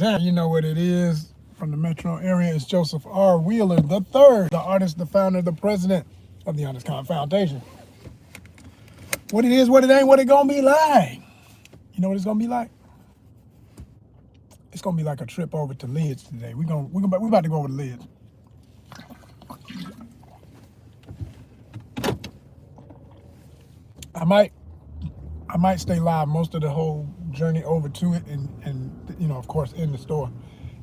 You know what it is from the metro area. It's Joseph R. Wheeler the third, the artist, the founder, the president of the ONYXCON Foundation. What it is, what it ain't, what it gonna be like. You know what it's gonna be like? It's gonna be like a trip over to Lids today. We about to go over to Lids. I might stay live most of the whole journey over to it, and you know, of course, in the store.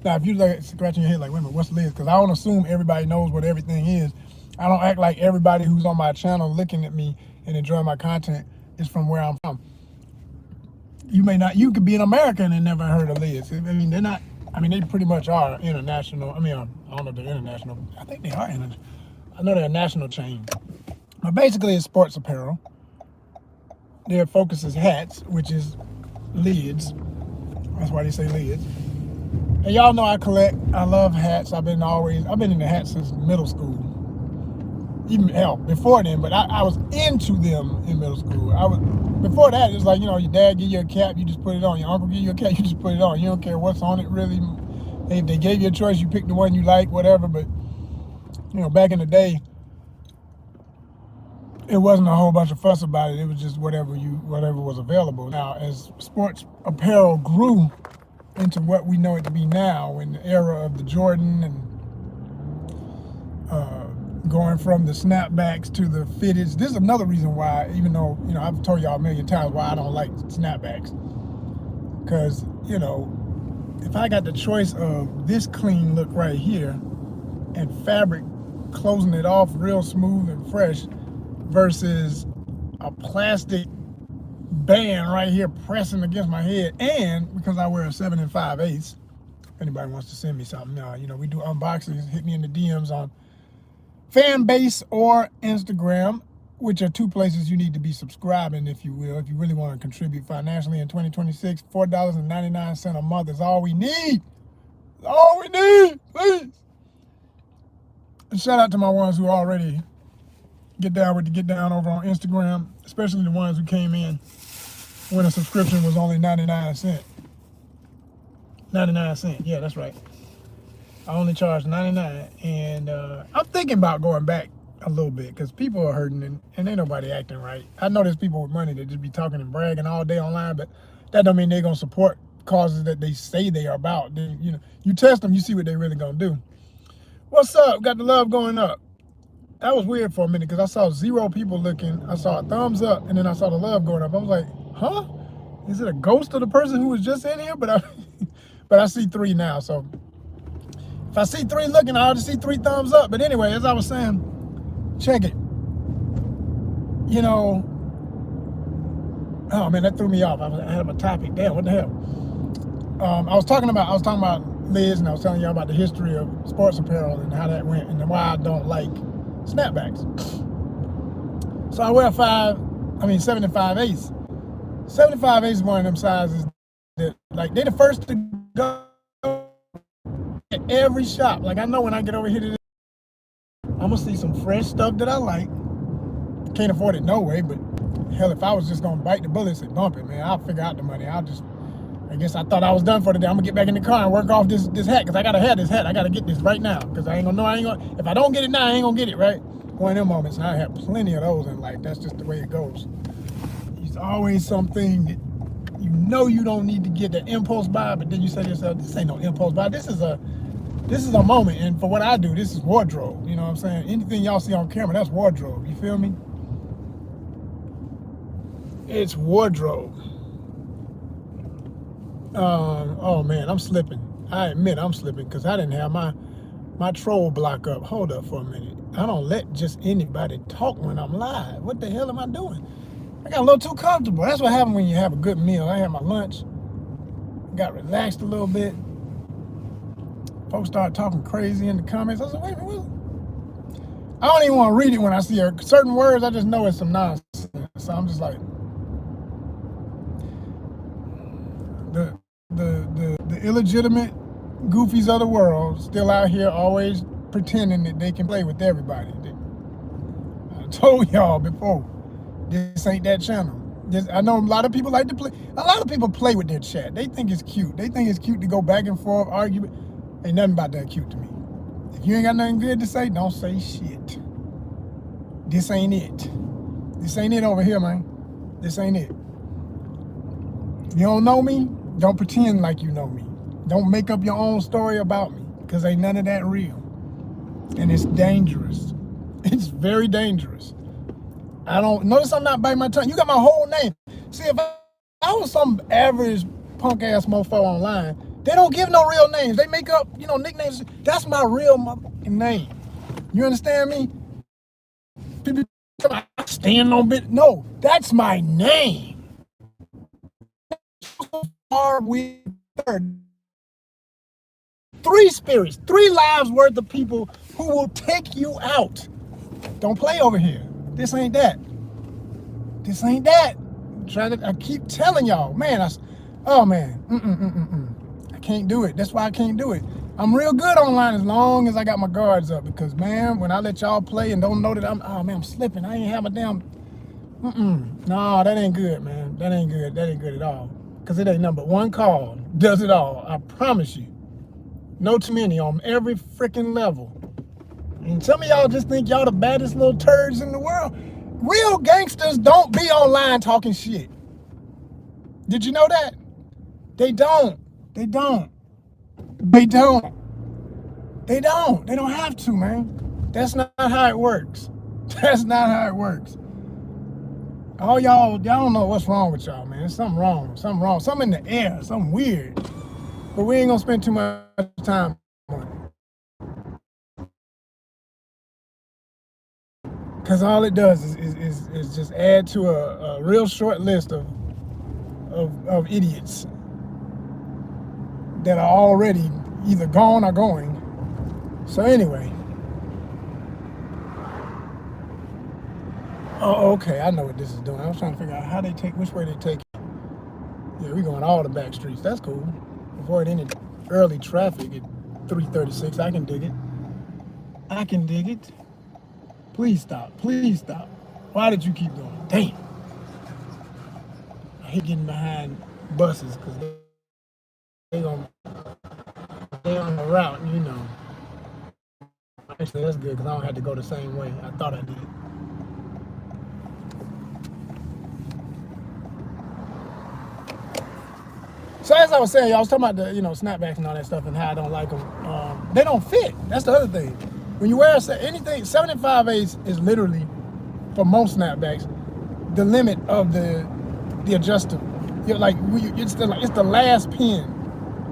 Now, if you like scratching your head like, wait a minute, what's Lids? Because I don't assume everybody knows what everything is. I don't act like everybody who's on my channel looking at me and enjoying my content is from where I'm from. You may not. You could be an American and never heard of Lids. I mean, they're not. I mean, they pretty much are international. I mean, I don't know if they're international. I think they are international. I know they're a national chain. But basically, it's sports apparel. Their focus is hats, which is Lids. That's why they say Lids. And y'all know I collect. I love hats. I've been into hats since middle school. Even hell, before then, but I was into them in middle school. Before that, it's like, you know, your dad give you a cap, you just put it on. Your uncle give you a cap, you just put it on. You don't care what's on it, really. If they gave you a choice, you pick the one you like, whatever. But, you know, back in the day, it wasn't a whole bunch of fuss about it. It was just whatever was available. Now, as sports apparel grew into what we know it to be now, in the era of the Jordan and going from the snapbacks to the fitteds. This is another reason why, even though, you know, I've told y'all a million times why I don't like snapbacks. Because, you know, if I got the choice of this clean look right here and fabric closing it off real smooth and fresh versus a plastic band right here pressing against my head, and because I wear a 7 5/8, if anybody wants to send me something, you know, we do unboxings, hit me in the DMs on Fanbase or Instagram, which are two places you need to be subscribing, if you will, if you really want to contribute financially in 2026. $4.99 a month is all we need. All we need, please. And shout out to my ones who already get down with the get down over on Instagram, especially the ones who came in when a subscription was only 99 cents. 99 cents, yeah, that's right. I only charge 99, and I'm thinking about going back a little bit because people are hurting and ain't nobody acting right. I know there's people with money that just be talking and bragging all day online, but that don't mean they're gonna support causes that they say they are about. They, you know, you test them, you see what they really gonna do. What's up? Got the love going up. That was weird for a minute because I saw 0 people looking. I saw a thumbs up, and then I saw the love going up. I was like, huh? Is it a ghost of the person who was just in here? But I see 3 now, so. If I see 3 looking, I ought to see 3 thumbs up. But anyway, as I was saying, check it. You know, oh man, that threw me off. I had a topic. Damn, what the hell? I was talking about Liz, and I was telling y'all about the history of sports apparel and how that went, and why I don't like snapbacks. So I wear 7 5/8. 7 5/8 is one of them sizes that, like, they're the first to go at every shop. Like, I know when I get over here to this, I'm gonna see some fresh stuff that I like. Can't afford it no way, but hell, if I was just gonna bite the bullet and bump it, man, I'll figure out the money. I guess I thought I was done for today. I'm gonna get back in the car and work off this hat, because I gotta have this hat. I gotta get this right now, because I ain't gonna know. If I don't get it now, I ain't gonna get it, right? One of them moments, and I have plenty of those in life. That's just the way it goes. There's always something that you know you don't need to get, that impulse buy, but then you say to yourself, this ain't no impulse buy. This is a moment, and for what I do, this is wardrobe. You know what I'm saying? Anything y'all see on camera, that's wardrobe. You feel me? It's wardrobe. Oh man, I'm slipping. I admit I'm slipping because I didn't have my troll block up. Hold up for a minute. I don't let just anybody talk when I'm live. What the hell am I doing? I got a little too comfortable. That's what happens when you have a good meal. I had my lunch, got relaxed a little bit. Folks start talking crazy in the comments. I said, wait a minute. I don't even want to read it when I see certain words. I just know it's some nonsense. So I'm just like, the illegitimate goofies of the world still out here always pretending that they can play with everybody. I told y'all before, this ain't that channel. Just, I know a lot of people like to play. A lot of people play with their chat. They think it's cute. They think it's cute to go back and forth, argue. Ain't nothing about that cute to me. If you ain't got nothing good to say, don't say shit. This ain't it. This ain't it over here, man. This ain't it. You don't know me? Don't pretend like you know me. Don't make up your own story about me, because ain't none of that real. And it's dangerous. It's very dangerous. I don't notice I'm not biting my tongue. You got my whole name. See, if I was some average punk ass mofo online, they don't give no real names. They make up, nicknames. That's my real motherfucking name. You understand me? People stand on bit. No, that's my name. Are we three spirits, 3 lives worth of people who will take you out. Don't play over here. This ain't that. This ain't that. I keep telling y'all, man. Oh man, I can't do it. That's why I can't do it. I'm real good online as long as I got my guards up, because man, when I let y'all play and don't know that I'm slipping. I ain't have a damn. No, that ain't good, man. That ain't good. That ain't good at all. Because it ain't number one call does it all. I promise you. No too many on every freaking level. And some of y'all just think y'all the baddest little turds in the world. Real gangsters don't be online talking shit. Did you know that? They don't. They don't. They don't. They don't. They don't have to, man. That's not how it works. That's not how it works. All y'all don't know what's wrong with y'all, man. Something wrong. Something wrong. Something in the air. Something weird. But we ain't gonna spend too much time on it. Because all it does is just add to a real short list of idiots that are already either gone or going. So anyway. Oh, okay, I know what this is doing. I was trying to figure out which way they take it. Yeah, we're going all the back streets. That's cool. Avoid any early traffic at 336. I can dig it. I can dig it. Please stop. Please stop. Why did you keep going? Damn. I hate getting behind buses because they on the route, Actually, that's good because I don't have to go the same way. I thought I did. So as I was saying, y'all, I was talking about the snapbacks and all that stuff and how I don't like them. They don't fit. That's the other thing. When you wear anything, 75/8 is literally, for most snapbacks, the limit of the adjuster. It's the last pin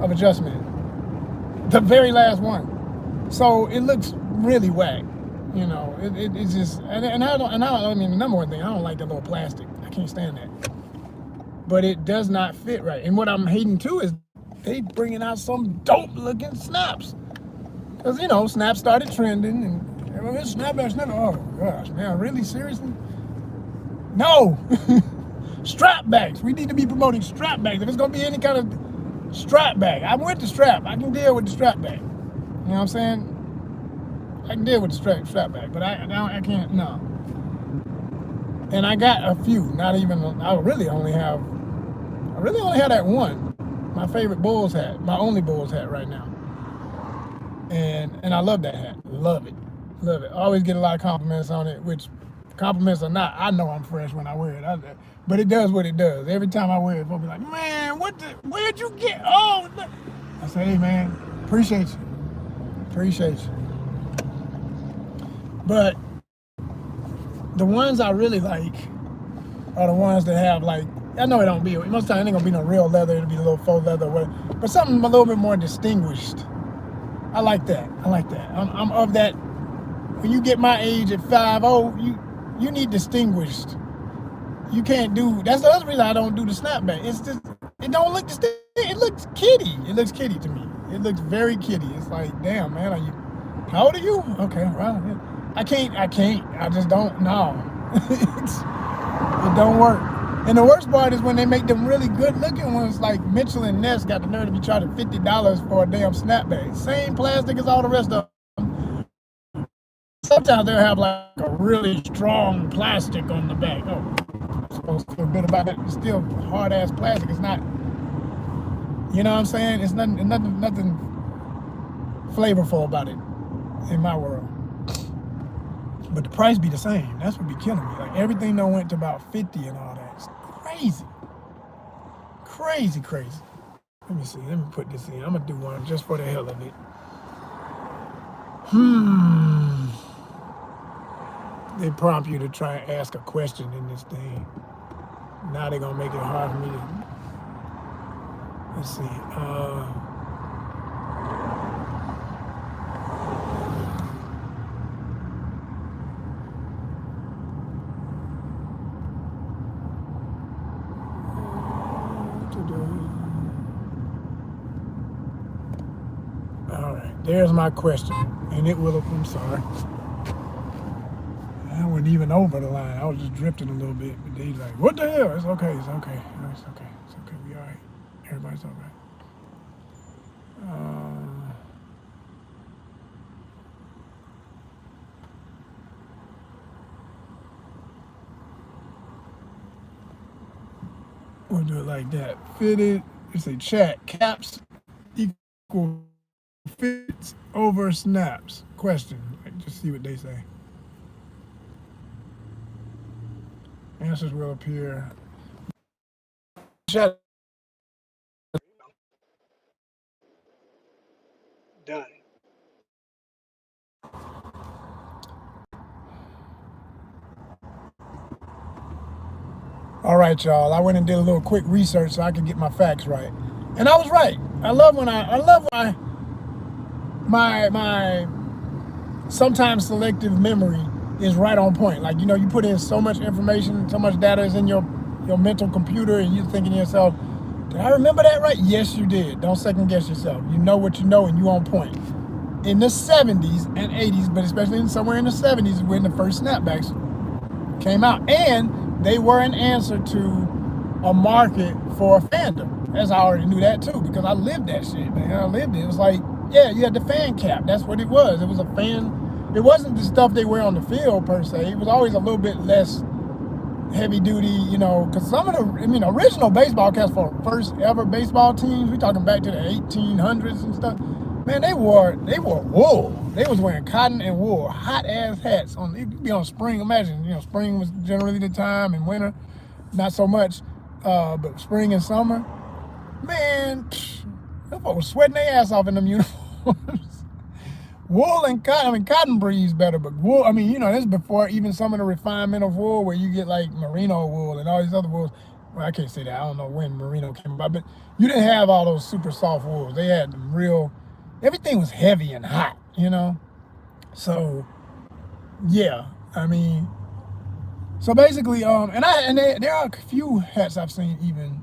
of adjustment, the very last one. So it looks really whack. It's just I mean the number one thing, I don't like the little plastic. I can't stand that. But it does not fit right. And what I'm hating too is they bringing out some dope looking snaps. Because, snaps started trending and snapbacks never, oh gosh, man, really, seriously? No. Strap backs. We need to be promoting strap backs. If it's going to be any kind of strap bag, I'm with the strap. I can deal with the strap bag. You know what I'm saying? I can deal with the strap bag, but I can't, no. And I got a few, I really only have that one. My favorite Bulls hat, my only Bulls hat right now. And I love that hat. Love it. Love it. I always get a lot of compliments on it, which compliments or not, I know I'm fresh when I wear it. But it does what it does. Every time I wear it, folks be like, man, where'd you get? Oh, I say, hey, man, appreciate you. Appreciate you. But the ones I really like are the ones that have I know it don't be, most of the time it ain't gonna be no real leather, it'll be a little faux leather or whatever, but something a little bit more distinguished. I like that. I'm of that. When you get my age at 50, you need distinguished. You can't do. That's the other reason I don't do the snapback. It's just it don't look distinct. It looks kiddie. It looks kiddie to me. It looks very kiddie. It's like, damn, man, how old are you? Okay, well, yeah. I can't. I just don't. No, it don't work. And the worst part is when they make them really good looking ones, like Mitchell and Ness got the nerve to be charging $50 for a damn snapback. Same plastic as all the rest of them. Sometimes they'll have a really strong plastic on the back. Oh, supposed to feel good about it. It's still hard ass plastic. It's not, you know what I'm saying? It's nothing flavorful about it in my world. But the price be the same. That's what be killing me. Like everything done went to about 50 and all that. It's crazy. Crazy. Let me see. Let me put this in. I'm gonna do one just for the hell of it. They prompt you to try and ask a question in this thing. Now they're gonna make it hard for me to. Let's see. All right, there's my question, and it will. I'm sorry. I wasn't even over the line. I was just drifting a little bit. But they like, what the hell? It's okay. It's okay. It's okay. It's okay. We all right. Everybody's all right. We'll do it like that. Fitted. It's a chat. Caps equal fits over snaps. Question. Just see what they say. Answers will appear. Chat. Done. All right, y'all. I went and did a little quick research so I could get my facts right, and I was right. I love when my sometimes selective memory is right on point. Like, you know, you put in so much information, so much data is in your mental computer, and you're thinking to yourself, did I remember that right? Yes, you did. Don't second guess yourself. You know what you know, and you on point. In the 70s and 80s, but especially somewhere in the 70s when the first snapbacks came out, and they were an answer to a market for a fandom. As I already knew that too, because I lived that shit, man. I lived it. It was like, yeah, you had the fan cap. That's what it was. It was a fan. It wasn't the stuff they wear on the field per se. It was always a little bit less heavy duty, you know, because some of the, original baseball caps for first ever baseball teams, we talking back to the 1800s and stuff. Man, they wore wool. They was wearing cotton and wool, hot ass hats. It could be on spring. Imagine, spring was generally the time, and winter, not so much. But spring and summer, man, them folks was sweating their ass off in them uniforms. Wool and cotton. Cotton breathes better, but wool. This is before even some of the refinement of wool, where you get like merino wool and all these other wools. Well, I can't say that. I don't know when merino came about, but you didn't have all those super soft wools. They had them real. Everything was heavy and hot, So, yeah, so basically, there are a few hats I've seen, even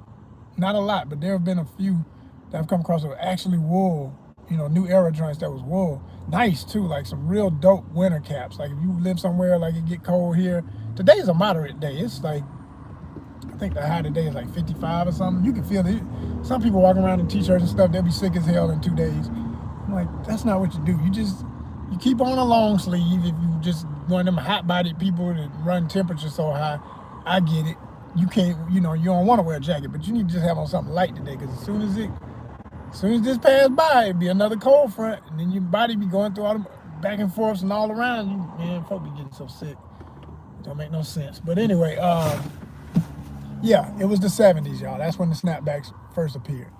not a lot, but there have been a few that I've come across that were actually wool, new era joints that was wool. Nice too, like some real dope winter caps. Like if you live somewhere like it get cold here, today's a moderate day. It's like, I think the high today is like 55 or something. You can feel it. Some people walking around in t-shirts and stuff, they'll be sick as hell in 2 days. I'm like, that's not what you do. You keep on a long sleeve. If you just one of them hot-bodied people that run temperature so high, I get it. You can't, you don't want to wear a jacket, but you need to just have on something light today, because as soon as this passed by, it'd be another cold front, and then your body be going through all the back and forths and all around you. Man, folks be getting so sick. Don't make no sense. But anyway, yeah, it was the 70s, y'all. That's when the snapbacks first appeared,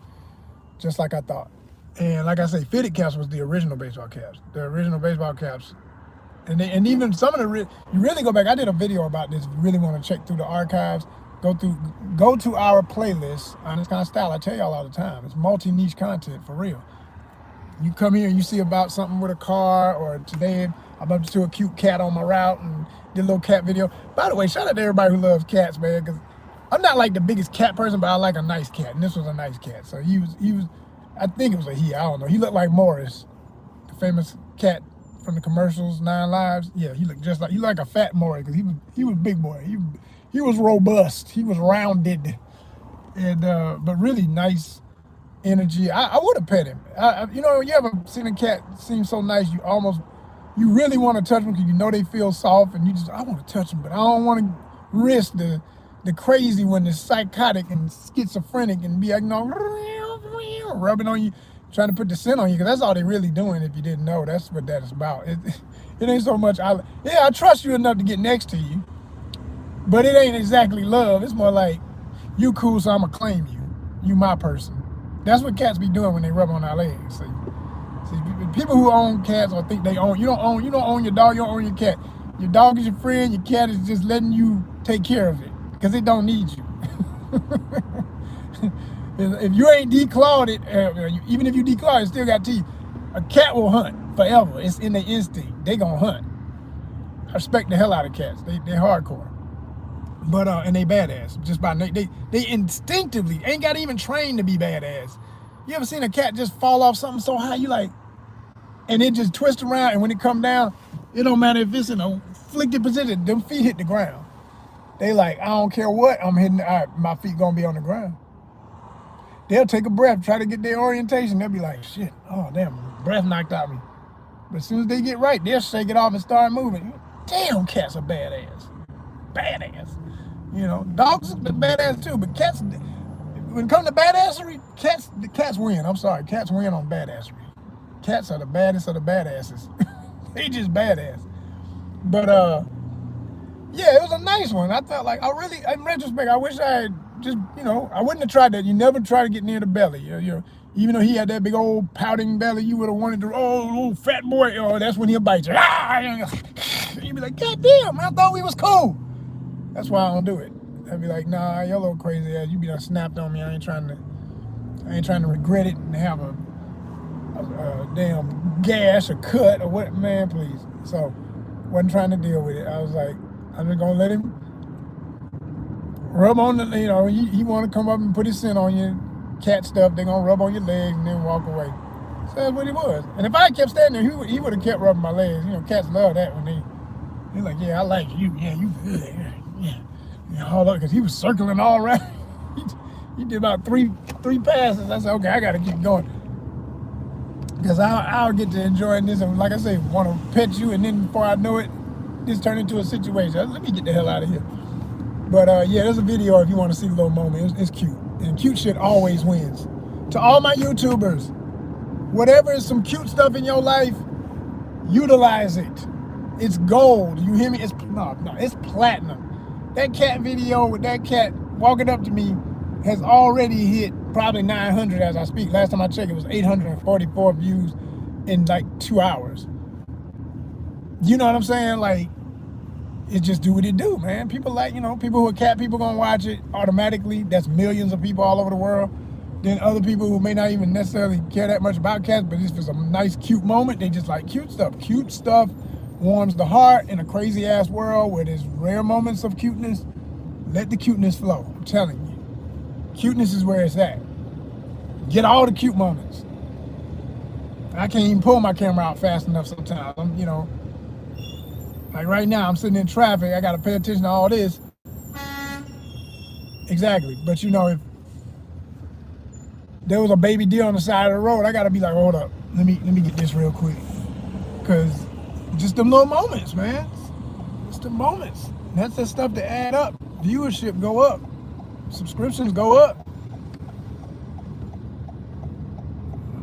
just like I thought. And like I say, fitted caps was the original baseball caps. The original baseball caps. And even some of you really go back. I did a video about this. If you really want to check through the archives, go to our playlist, ONYXCON Style. I tell y'all all the time, it's multi-niche content for real. You come here and you see about something with a car, or today I bumped into a cute cat on my route and did a little cat video. By the way, shout out to everybody who loves cats, man, because I'm not like the biggest cat person, but I like a nice cat, and this was a nice cat. So he was. I think it was a he. I don't know. He looked like Morris, the famous cat from the commercials, 9 Lives. Yeah, he looked just like a fat Morris, because he was big boy. He was robust. He was rounded, and but really nice energy. I would have pet him. You ever seen a cat seem so nice, you really want to touch them because they feel soft, and I want to touch them, but I don't want to risk the the crazy one, the psychotic and schizophrenic, and be like, rubbing on you, trying to put the scent on you, because that's all they really doing. If you didn't know, that's what that is about. It ain't so much. I trust you enough to get next to you, but it ain't exactly love. It's more like, you cool, so I'ma claim you. You my person. That's what cats be doing when they rub on our legs. See, people who own cats or think they own, you don't own your dog, you don't own your cat. Your dog is your friend, your cat is just letting you take care of it because it don't need you. If you ain't declawed it, even if you declawed it, it still got teeth. A cat will hunt forever. It's in their instinct. They gonna hunt. I respect the hell out of cats. They hardcore. But and they badass. Just by they instinctively ain't got even trained to be badass. You ever seen a cat just fall off something so high, you like, and it just twist around, and when it come down, it don't matter if it's in a flicked position, them feet hit the ground. They like, I don't care what I'm hitting, my feet gonna be on the ground. They'll take a breath, try to get their orientation. They'll be like, shit, oh damn, breath knocked out me. But as soon as they get right, they'll shake it off and start moving. Damn, cats are badass. Badass. You know, dogs are badass too, but cats, when it comes to badassery, the cats win. I'm sorry, cats win on badassery. Cats are the baddest of the badasses. They just badass. But yeah, it was a nice one. I felt like, in retrospect, I wish I had just, I wouldn't have tried that. You never try to get near the belly. Even though he had that big old pouting belly, you would have wanted to, oh, fat boy, that's when he'll bite you. You'd be like, God damn, I thought we was cool. That's why I don't do it. I'd be like, nah, you're a little crazy ass. You be done snapped on me. I ain't trying to regret it and have a damn gash or cut or what, man, please. So wasn't trying to deal with it. I was like, I'm just gonna let him rub on the, he want to come up and put his scent on you, cat stuff. They gonna rub on your legs and then walk away. So that's what he was. And if I had kept standing there, he would have kept rubbing my legs. Cats love that when they're like, yeah, I like you. Yeah, you good. Yeah, all up, because he was circling all around. He did about three passes. I said, okay, I got to keep going, because I'll get to enjoying this. And like I say, want to pet you, and then before I know it, this turned into a situation. Let me get the hell out of here. But yeah, there's a video if you want to see the little moment. It's cute, and cute shit always wins. To all my YouTubers, whatever is some cute stuff in your life, utilize it. It's gold. You hear me? It's platinum. That cat video with that cat walking up to me has already hit probably 900 as I speak. Last time I checked, it was 844 views in like 2 hours. You know what I'm saying? Like, it just do what it do, man. People like, people who are cat people gonna watch it automatically. That's millions of people all over the world. Then other people who may not even necessarily care that much about cats, but if it's a nice, cute moment, they just like cute stuff. Cute stuff warms the heart in a crazy ass world where there's rare moments of cuteness. Let the cuteness flow. I'm telling you, cuteness is where it's at. Get all the cute moments. I can't even pull my camera out fast enough sometimes. Like right now, I'm sitting in traffic. I got to pay attention to all this. Exactly. But if there was a baby deer on the side of the road, I got to be like, hold up, let me get this real quick, because just them little moments, man. Just the moments. That's the stuff that add up. Viewership go up. Subscriptions go up.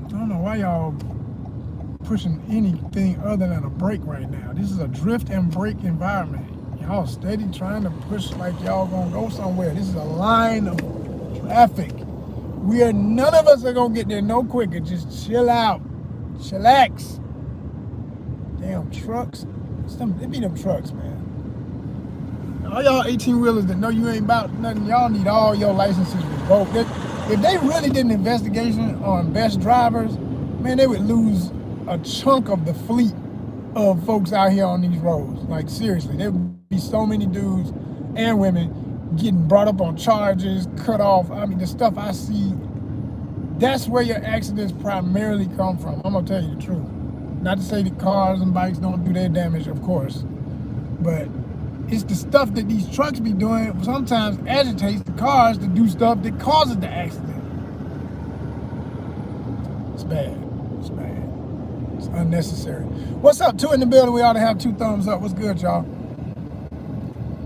I don't know why y'all pushing anything other than a break right now. This is a drift and break environment. Y'all steady trying to push like y'all gonna go somewhere. This is a line of traffic. None of us are gonna get there no quicker. Just chill out. Chillax. Damn trucks. It be them trucks, man. All y'all 18-wheelers that know you ain't about nothing, y'all need all your licenses revoked. If they really did an investigation on best drivers, man, they would lose a chunk of the fleet of folks out here on these roads. Like, seriously, there would be so many dudes and women getting brought up on charges, cut off. I mean, the stuff I see, that's where your accidents primarily come from. I'm gonna tell you the truth. Not to say that cars and bikes don't do their damage, of course, but it's the stuff that these trucks be doing sometimes agitates the cars to do stuff that causes the accident. It's bad. It's bad. It's unnecessary. What's up? 2 in the building. We ought to have 2 thumbs up. What's good, y'all?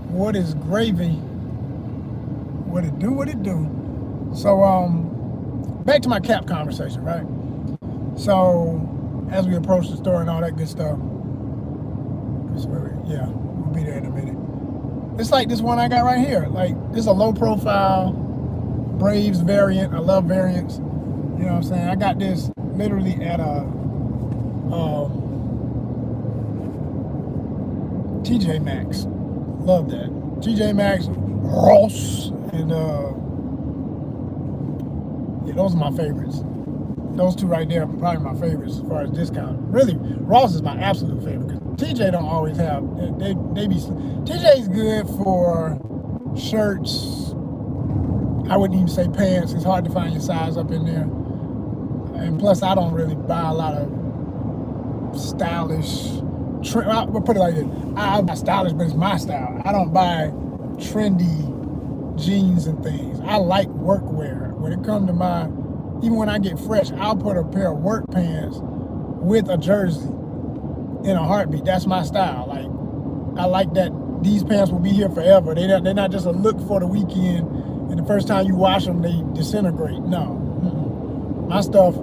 What is gravy? What it do, what it do. So, back to my cap conversation, right? So, as we approach the store and all that good stuff, yeah, we'll be there in a minute. It's like this one I got right here. Like, this is a low profile Braves variant. I love variants. You know what I'm saying? I got this literally at a TJ Maxx. Love that. TJ Maxx, Ross, and yeah, those are my favorites. Those two right there are probably my favorites as far as discount. Really, Ross is my absolute favorite because TJ don't always have. They be TJ's good for shirts. I wouldn't even say pants. It's hard to find your size up in there. And plus, I don't really buy a lot of stylish. We'll put it like this: I buy stylish, but it's my style. I don't buy trendy jeans and things. I like workwear. When it comes to even when I get fresh, I'll put a pair of work pants with a jersey in a heartbeat. That's my style. Like, I like that these pants will be here forever. They're not just a look for the weekend, and the first time you wash them, they disintegrate. No. My stuff,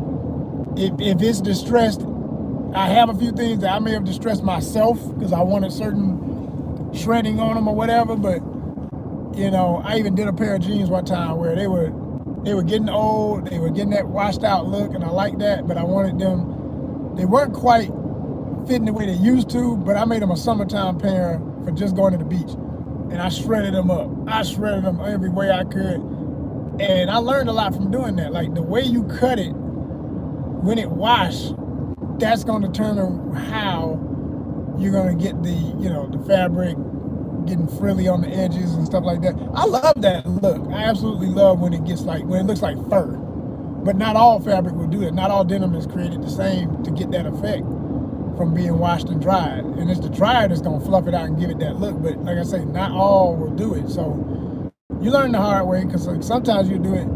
if it's distressed, I have a few things that I may have distressed myself because I wanted certain shredding on them or whatever, but, you know, I even did a pair of jeans one time where they were getting old, they were getting that washed out look, and I liked that, but I wanted them, they weren't quite fitting the way they used to, but I made them a summertime pair for just going to the beach. And I shredded them up. I shredded them every way I could. And I learned a lot from doing that. Like, the way you cut it, when it washed, that's going to determine how you're going to get the, you know, the fabric getting frilly on the edges and stuff like that. I love that look. I absolutely love when it looks like fur. But not all fabric will do that. Not all denim is created the same to get that effect from being washed and dried. And it's the dryer that's going to fluff it out and give it that look. But like I say, not all will do it. So you learn the hard way, because like sometimes you do it,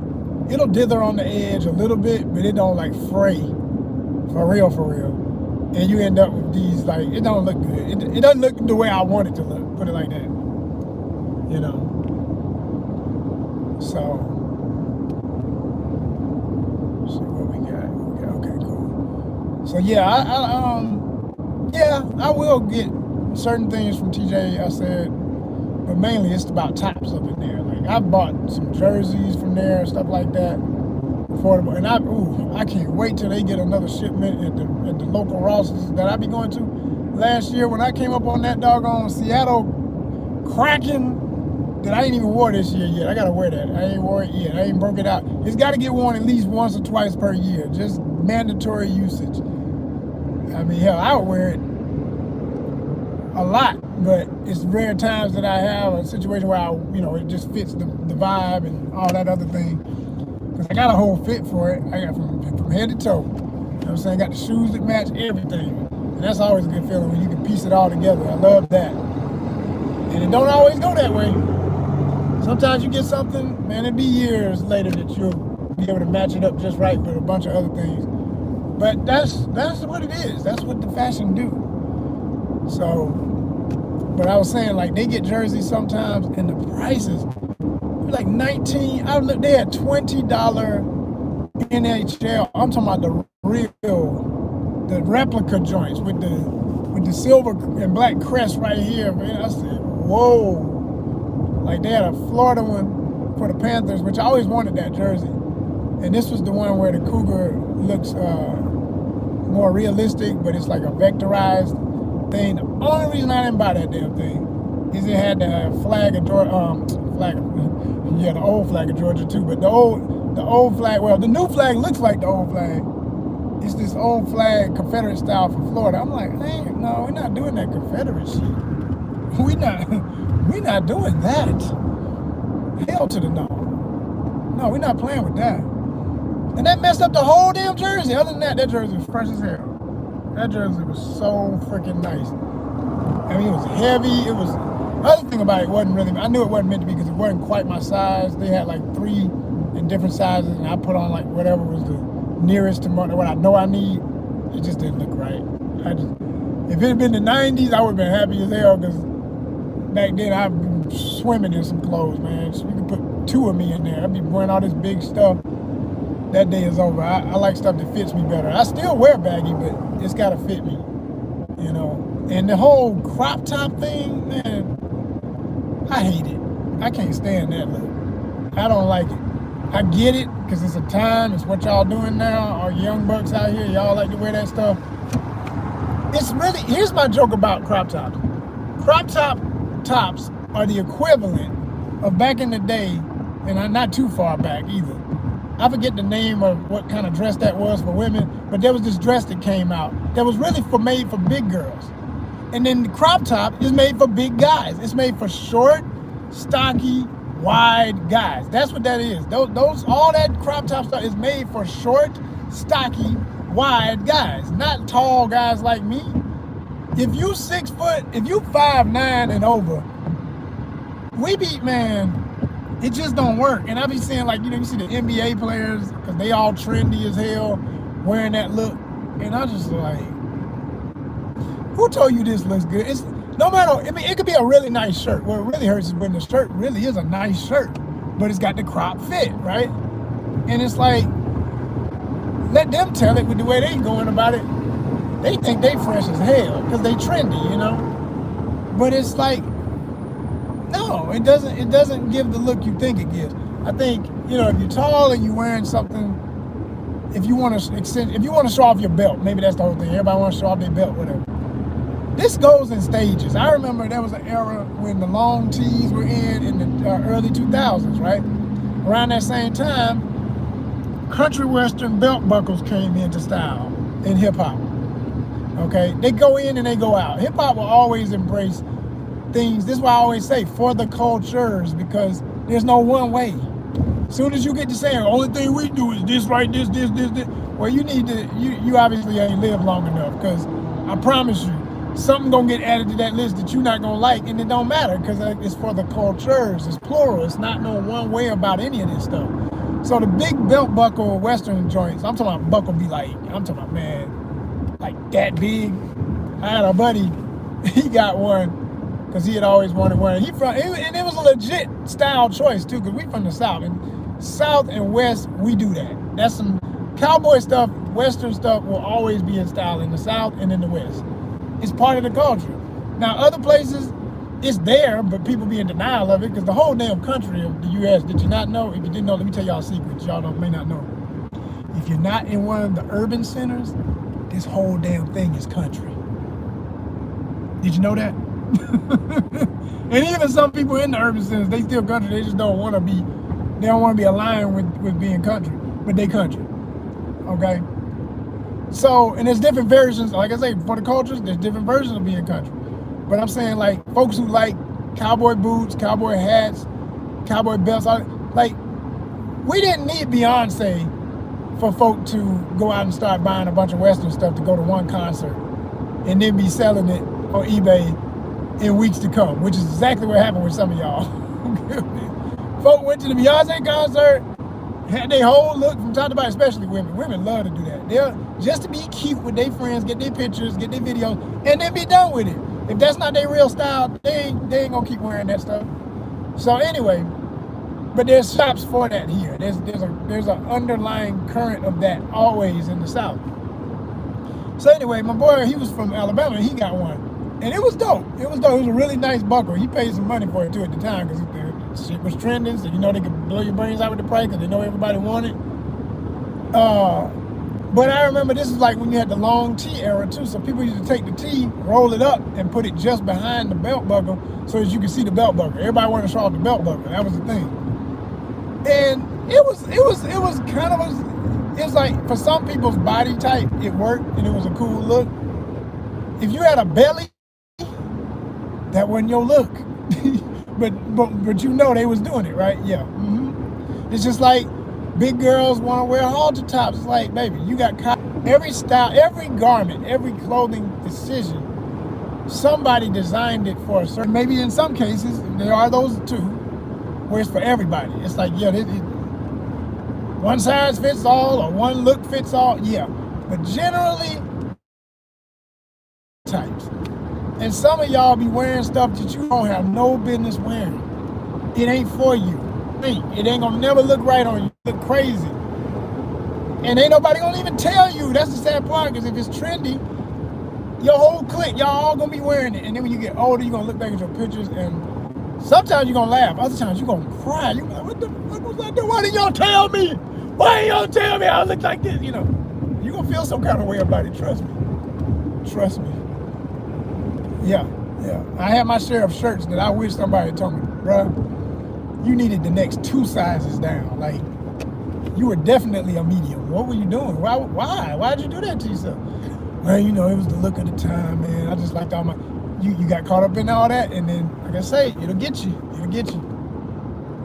it'll dither on the edge a little bit, but it don't like fray for real. And you end up with these, like, it don't look good. It doesn't look the way I want it to look, put it like that. You know? So, let's see what we got. Okay, cool. So yeah, I will get certain things from TJ, I said, but mainly it's about tops up in there. Like, I bought some jerseys from there, stuff like that. Affordable, and I can't wait till they get another shipment at the local Rosses that I be going to. Last year when I came up on that doggone Seattle Kraken that I ain't even wore this year yet. I gotta wear that. I ain't wore it yet. I ain't broke it out. It's got to get worn at least once or twice per year. Just mandatory usage. I mean, hell, I would wear it a lot, but it's rare times that I have a situation where it just fits the vibe and all that other thing. Because I got a whole fit for it. I got from head to toe. You know what I'm saying? Got the shoes that match everything. And that's always a good feeling when you can piece it all together. I love that. And it don't always go that way. Sometimes you get something, man, it'd be years later that you'll be able to match it up just right with a bunch of other things. But that's what it is. That's what the fashion do. So, but I was saying, like, they get jerseys sometimes and the prices, like $19, they had $20 NHL. I'm talking about the replica joints with the silver and black crest right here, man. I said, whoa. Like, they had a Florida one for the Panthers, which I always wanted that jersey. And this was the one where the cougar looks more realistic, but it's like a vectorized thing. The only reason I didn't buy that damn thing is it had the flag of Georgia, the old flag of Georgia too, but the old flag, well, the new flag looks like the old flag. It's this old flag, Confederate style for Florida. I'm like, no, we're not doing that Confederate shit. We're not doing that. Hell to the no. No, we're not playing with that. And that messed up the whole damn jersey. Other than that jersey was fresh as hell. That jersey was so freaking nice. I mean, it was heavy. The other thing about it wasn't really, I knew it wasn't meant to be because it wasn't quite my size. They had like 3 in different sizes, and I put on like whatever was the nearest to what I know I need. It just didn't look right. If it had been the 90s, I would have been happy as hell because back then I'd been swimming in some clothes, man. So you can put 2 of me in there. I'd be wearing all this big stuff. That day is over. I like stuff that fits me better. I still wear baggy, but it's gotta fit me, you know. And the whole crop top thing, man, I hate it. I can't stand that look. I don't like it. I get it, because it's a time, it's what y'all doing now. Our young bucks out here, y'all like to wear that stuff. It's really, here's my joke about crop tops. Crop tops are the equivalent of back in the day, and I'm not too far back either. I forget the name of what kind of dress that was for women, but there was this dress that came out that was really made for big girls. And then the crop top is made for big guys. It's made for short, stocky, wide guys. That's what that is. Those all that crop top stuff is made for short, stocky, wide guys, not tall guys like me. If you 6 foot, if you 5'9" and over, man, it just don't work. And I be seeing, like, you know, you see the NBA players, because they all trendy as hell, wearing that look. And I just like, who told you this looks good? It's no matter, I mean, it could be a really nice shirt. What really hurts is when the shirt really is a nice shirt, but it's got the crop fit, right? And it's like, let them tell it with the way they going about it. They think they fresh as hell because they trendy, you know? But it's like, no, it doesn't give the look you think it gives. I think, you know, if you're tall and you're wearing something, if you want to show off your belt, maybe that's the whole thing. Everybody wants to show off their belt, whatever. This goes in stages. I remember there was an era when the long tees were in the early 2000s, right? Around that same time, country western belt buckles came into style in hip hop. Okay, they go in and they go out. Hip hop will always embrace things. This is why I always say for the cultures, because there's no one way. As soon as you get to saying the only thing we do is this, right? This. Well, you need to. You obviously ain't lived long enough, because I promise you, something gonna get added to that list that you're not gonna like, and it don't matter, because it's for the cultures. It's plural. It's not no one way about any of this stuff. So the big belt buckle Western joints, I'm talking about buckle be like, I'm talking about, man, like that big. I had a buddy, he got one because he had always wanted one. And it was a legit style choice too, because we from the South. And South and West, we do that. That's some cowboy stuff, Western stuff will always be in style in the South and in the West. It's part of the culture. Now, other places, it's there, but people be in denial of it, because the whole damn country of the U.S., did you not know? If you didn't know, let me tell y'all a secret. Y'all may not know. If you're not in one of the urban centers, this whole damn thing is country. Did you know that? And even some people in the urban centers, they still country. They just don't want to be, they don't want to be aligned with being country, but they country. Okay? So, and there's different versions, like I say, for the cultures, there's different versions of being country. But I'm saying, like, folks who like cowboy boots, cowboy hats, cowboy belts, like, we didn't need Beyonce for folk to go out and start buying a bunch of Western stuff to go to one concert and then be selling it on eBay in weeks to come, which is exactly what happened with some of y'all. Folk went to the Beyonce concert, had their whole look from top to bottom, especially women. Women love to do that. They're just to be cute with their friends, get their pictures, get their videos, and then be done with it. If that's not their real style, they ain't gonna keep wearing that stuff. So anyway, but there's shops for that here. There's an underlying current of that always in the South. So anyway, my boy, he was from Alabama, and he got one, and it was dope. It was dope. It was a really nice buckle. He paid some money for it too at the time, because the shit was trending. So you know they could blow your brains out with the price, because they know everybody wanted. But I remember this is like when you had the long T era too. So people used to take the T, roll it up, and put it just behind the belt buckle so that you could see the belt buckle. Everybody wanted to show off the belt buckle. That was the thing. And it was kind of it was like, for some people's body type, it worked and it was a cool look. If you had a belly, that wasn't your look. but you know they was doing it, right? Yeah. Mm-hmm. It's just like big girls want to wear halter tops. It's like, baby, you got every style, every garment, every clothing decision, somebody designed it for a certain, maybe in some cases, there are those too, where it's for everybody. It's like, yeah, one size fits all or one look fits all, yeah. But generally, types. And some of y'all be wearing stuff that you don't have no business wearing. It ain't for you. It ain't gonna never look right on you. You look crazy. And ain't nobody gonna even tell you. That's the sad part, because if it's trendy, your whole clique, y'all all gonna be wearing it. And then when you get older, you're gonna look back at your pictures, and sometimes you're gonna laugh. Other times you're gonna cry. You're like, what the fuck was I doing? Why didn't y'all tell me? Why didn't y'all tell me I look like this? You know, you're gonna feel some kind of way about it. Trust me. Trust me. Yeah. I had my share of shirts that I wish somebody had told me, bruh, you needed the next 2 sizes down. Like, you were definitely a medium. What were you doing? Why? Why'd you do that to yourself? Well, you know, it was the look of the time, man. I just liked all my, you got caught up in all that, and then, like I say, it'll get you. It'll get you.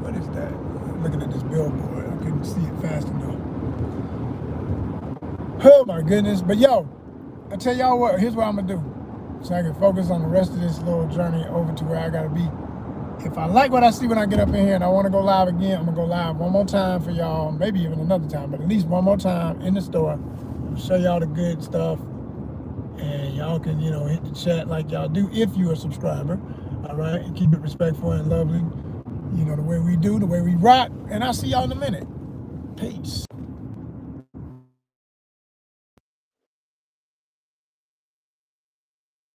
What is that? I'm looking at this billboard. I couldn't see it fast enough. Oh my goodness. But yo, I tell y'all what, here's what I'm gonna do, so I can focus on the rest of this little journey over to where I gotta be. If I like what I see when I get up in here and I want to go live again, I'm gonna go live one more time for y'all, maybe even another time, but at least one more time in the store. I'm gonna show y'all the good stuff, and y'all can, you know, hit the chat like y'all do if you're a subscriber. All right, and keep it respectful and lovely, you know, the way we do, the way we rock. And I'll see y'all in a minute. Peace.